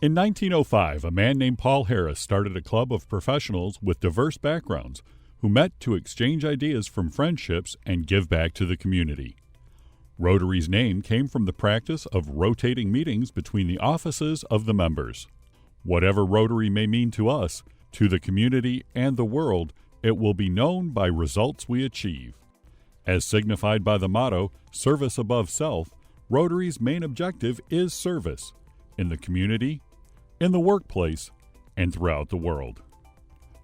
In 1905, a man named Paul Harris started a club of professionals with diverse backgrounds who met to exchange ideas from friendships and give back to the community. Rotary's name came from the practice of rotating meetings between the offices of the members. Whatever Rotary may mean to us, to the community, and the world, it will be known by results we achieve. As signified by the motto, Service Above Self, Rotary's main objective is service in the community, in the workplace, and throughout the world.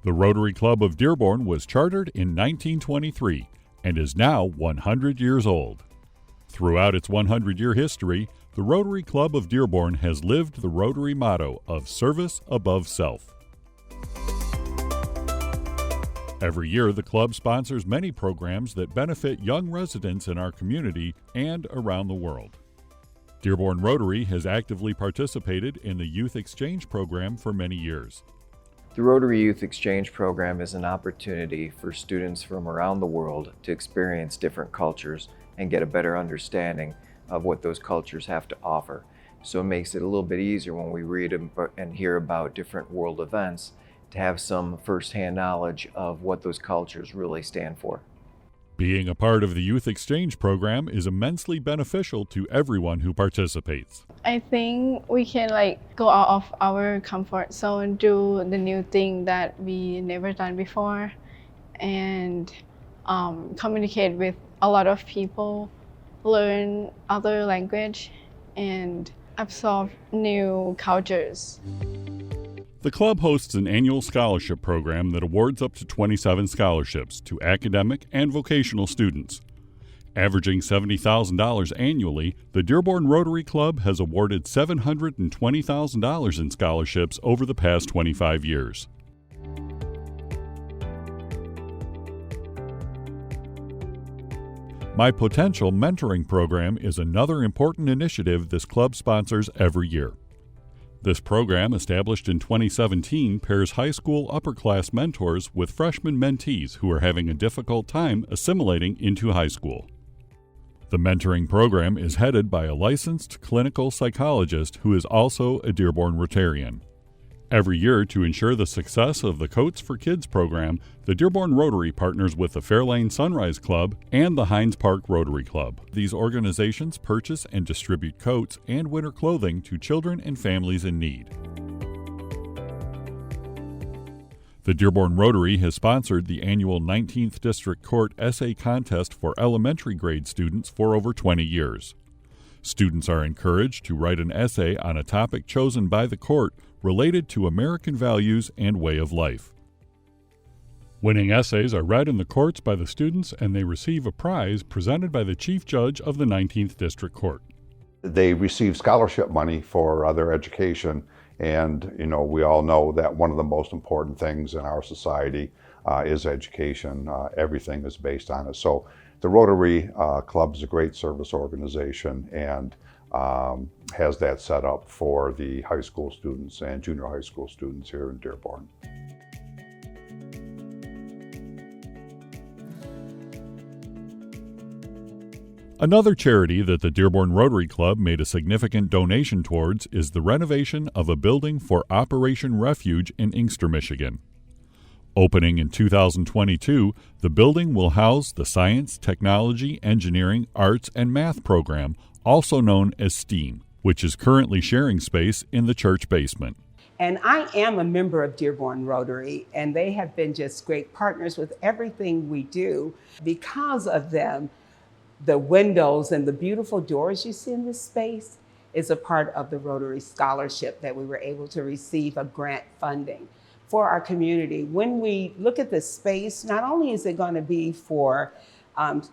The Rotary Club of Dearborn was chartered in 1923 and is now 100 years old. Throughout its 100-year history, the Rotary Club of Dearborn has lived the Rotary motto of Service Above Self. Every year, the club sponsors many programs that benefit young residents in our community and around the world. Dearborn Rotary has actively participated in the Youth Exchange Program for many years. The Rotary Youth Exchange Program is an opportunity for students from around the world to experience different cultures and get a better understanding of what those cultures have to offer. So it makes it a little bit easier when we read and hear about different world events to have some firsthand knowledge of what those cultures really stand for. Being a part of the Youth Exchange Program is immensely beneficial to everyone who participates. I think we can go out of our comfort zone, do the new thing that we never done before, and communicate with a lot of people, learn other language, and absorb new cultures. The club hosts an annual scholarship program that awards up to 27 scholarships to academic and vocational students. Averaging $70,000 annually, the Dearborn Rotary Club has awarded $720,000 in scholarships over the past 25 years. My Potential Mentoring Program is another important initiative this club sponsors every year. This program, established in 2017, pairs high school upper-class mentors with freshman mentees who are having a difficult time assimilating into high school. The mentoring program is headed by a licensed clinical psychologist who is also a Dearborn Rotarian. Every year, to ensure the success of the Coats for Kids program, the Dearborn Rotary partners with the Fairlane Sunrise Club and the Hines Park Rotary Club. These organizations purchase and distribute coats and winter clothing to children and families in need. The Dearborn Rotary has sponsored the annual 19th District Court Essay Contest for elementary grade students for over 20 years. Students are encouraged to write an essay on a topic chosen by the court related to American values and way of life. Winning essays are read in the courts by the students, and they receive a prize presented by the Chief Judge of the 19th District Court. They receive scholarship money for their education, and we all know that one of the most important things in our society is education. Everything is based on it. So the Rotary Club is a great service organization and has that set up for the high school students and junior high school students here in Dearborn. Another charity that the Dearborn Rotary Club made a significant donation towards is the renovation of a building for Operation Refuge in Inkster, Michigan. Opening in 2022, the building will house the Science, Technology, Engineering, Arts, and Math program, also known as STEAM, which is currently sharing space in the church basement. And I am a member of Dearborn Rotary, and they have been just great partners with everything we do. Because of them, the windows and the beautiful doors you see in this space is a part of the Rotary Scholarship that we were able to receive a grant funding for our community. When we look at this space, not only is it going to be for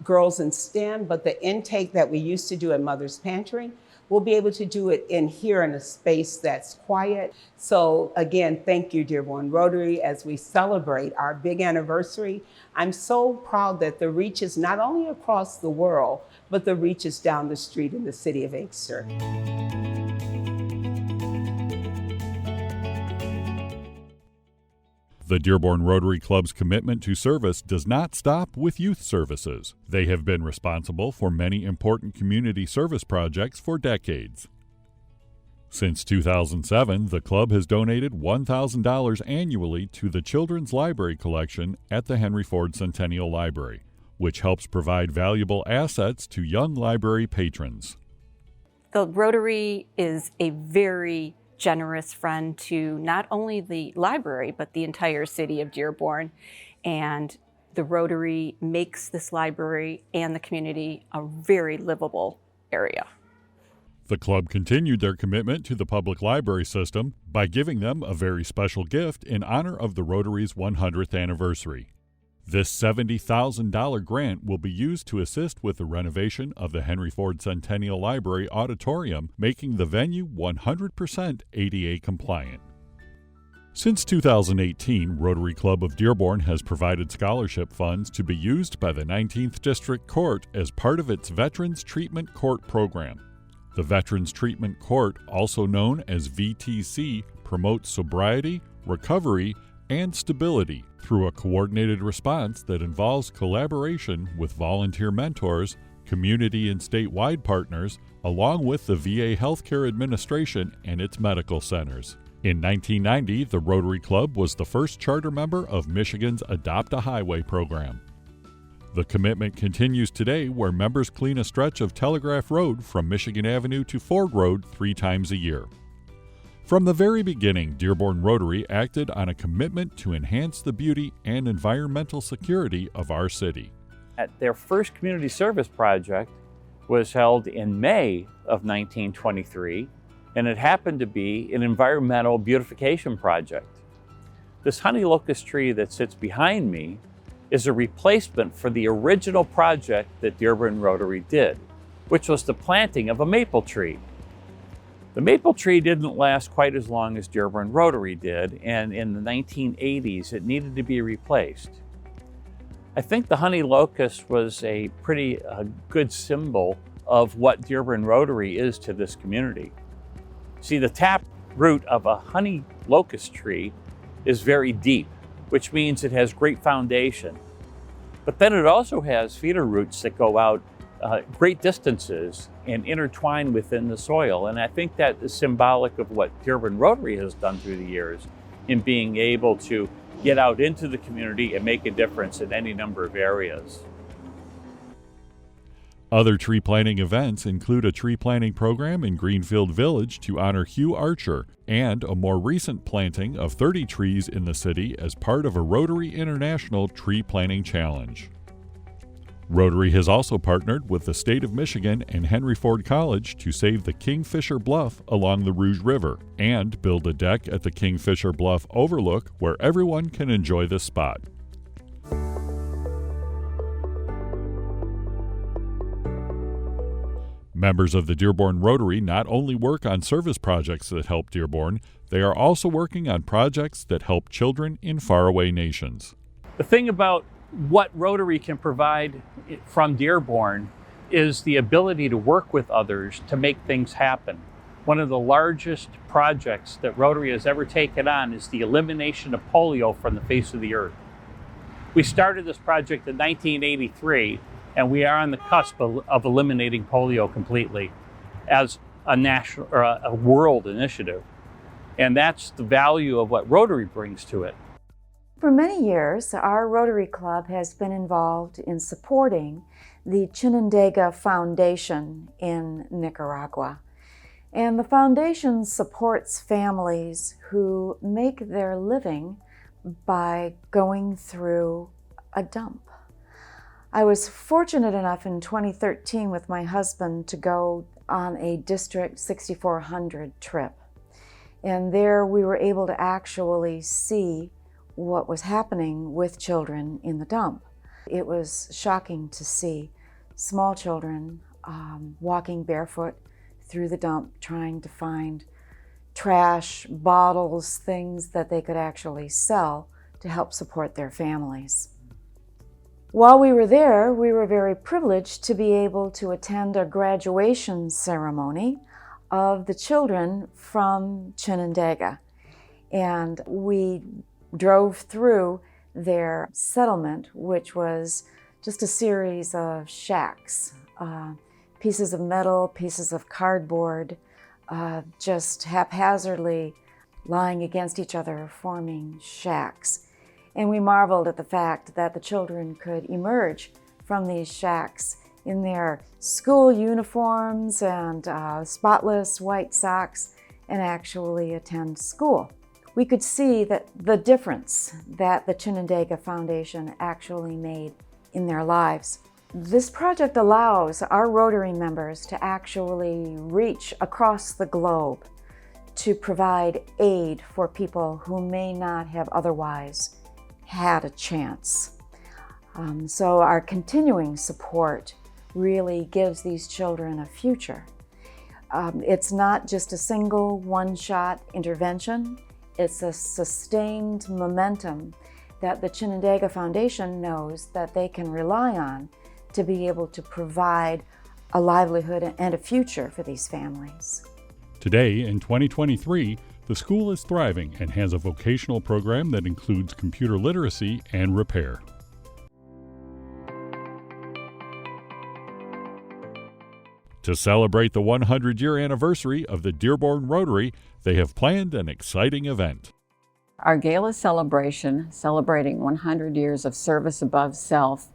girls in STEM, but the intake that we used to do at Mother's Pantry, we'll be able to do it in here in a space that's quiet. So again, thank you, Dearborn Rotary, as we celebrate our big anniversary. I'm so proud that the reach is not only across the world, but the reach is down the street in the city of Inkster. The Dearborn Rotary Club's commitment to service does not stop with youth services. They have been responsible for many important community service projects for decades. Since 2007, the club has donated $1,000 annually to the Children's Library Collection at the Henry Ford Centennial Library, which helps provide valuable assets to young library patrons. The Rotary is a very generous friend to not only the library, but the entire city of Dearborn. And the Rotary makes this library and the community a very livable area. The club continued their commitment to the public library system by giving them a very special gift in honor of the Rotary's 100th anniversary. This $70,000 grant will be used to assist with the renovation of the Henry Ford Centennial Library Auditorium, making the venue 100% ADA compliant. Since 2018, Rotary Club of Dearborn has provided scholarship funds to be used by the 19th District Court as part of its Veterans Treatment Court program. The Veterans Treatment Court, also known as VTC, promotes sobriety, recovery, and stability through a coordinated response that involves collaboration with volunteer mentors, community and statewide partners, along with the VA Healthcare Administration and its medical centers. In 1990, the Rotary Club was the first charter member of Michigan's Adopt a Highway program. The commitment continues today, where members clean a stretch of Telegraph Road from Michigan Avenue to Ford Road 3 times a year. From the very beginning, Dearborn Rotary acted on a commitment to enhance the beauty and environmental security of our city. Their first community service project was held in May of 1923, and it happened to be an environmental beautification project. This honey locust tree that sits behind me is a replacement for the original project that Dearborn Rotary did, which was the planting of a maple tree. The maple tree didn't last quite as long as Dearborn Rotary did, and in the 1980s it needed to be replaced. I think the honey locust was a pretty good symbol of what Dearborn Rotary is to this community. See, the tap root of a honey locust tree is very deep, which means it has great foundation. But then it also has feeder roots that go out great distances and intertwine within the soil. And I think that is symbolic of what Dearborn Rotary has done through the years in being able to get out into the community and make a difference in any number of areas. Other tree planting events include a tree planting program in Greenfield Village to honor Hugh Archer, and a more recent planting of 30 trees in the city as part of a Rotary International Tree Planting Challenge. Rotary has also partnered with the state of Michigan and Henry Ford College to save the Kingfisher Bluff along the Rouge River and build a deck at the Kingfisher Bluff Overlook where everyone can enjoy the spot. Members of the Dearborn Rotary not only work on service projects that help Dearborn, they are also working on projects that help children in faraway nations. The thing about what Rotary can provide from Dearborn is the ability to work with others to make things happen. One of the largest projects that Rotary has ever taken on is the elimination of polio from the face of the earth. We started this project in 1983, and we are on the cusp of eliminating polio completely as a national or a world initiative. And that's the value of what Rotary brings to it. For many years, our Rotary Club has been involved in supporting the Chinandega Foundation in Nicaragua. And the foundation supports families who make their living by going through a dump. I was fortunate enough in 2013 with my husband to go on a District 6400 trip. And there we were able to actually see what was happening with children in the dump. It was shocking to see small children walking barefoot through the dump, trying to find trash, bottles, things that they could actually sell to help support their families. While we were there, we were very privileged to be able to attend a graduation ceremony of the children from Chinandega. And we drove through their settlement, which was just a series of shacks, pieces of metal, pieces of cardboard, just haphazardly lying against each other, forming shacks. And we marveled at the fact that the children could emerge from these shacks in their school uniforms and spotless white socks and actually attend school. We could see that the difference that the Chinandega Foundation actually made in their lives. This project allows our Rotary members to actually reach across the globe to provide aid for people who may not have otherwise had a chance. So our continuing support really gives these children a future. It's not just a single one-shot intervention. It's a sustained momentum that the Chinandega Foundation knows that they can rely on to be able to provide a livelihood and a future for these families. Today, in 2023, the school is thriving and has a vocational program that includes computer literacy and repair. To celebrate the 100-year anniversary of the Dearborn Rotary, they have planned an exciting event. Our gala celebration, celebrating 100 years of service above self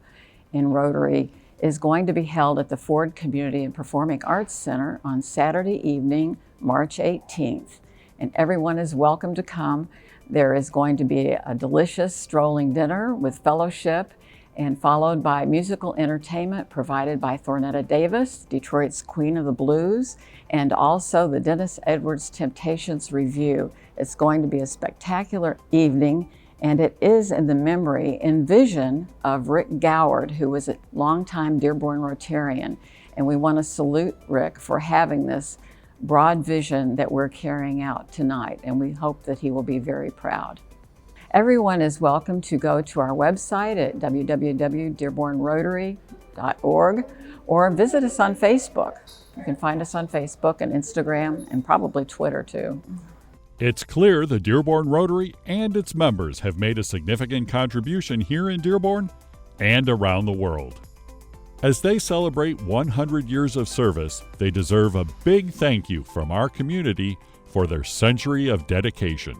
in Rotary, is going to be held at the Ford Community and Performing Arts Center on Saturday evening, March 18th. And everyone is welcome to come. There is going to be a delicious strolling dinner with fellowship and followed by musical entertainment provided by Thornetta Davis, Detroit's Queen of the Blues, and also the Dennis Edwards Temptations Review. It's going to be a spectacular evening, and it is in the memory and vision of Rick Goward, who was a longtime Dearborn Rotarian. And we want to salute Rick for having this broad vision that we're carrying out tonight, and we hope that he will be very proud. Everyone is welcome to go to our website at www.dearbornrotary.org or visit us on Facebook. You can find us on Facebook and Instagram and probably Twitter too. It's clear the Dearborn Rotary and its members have made a significant contribution here in Dearborn and around the world. As they celebrate 100 years of service, they deserve a big thank you from our community for their century of dedication.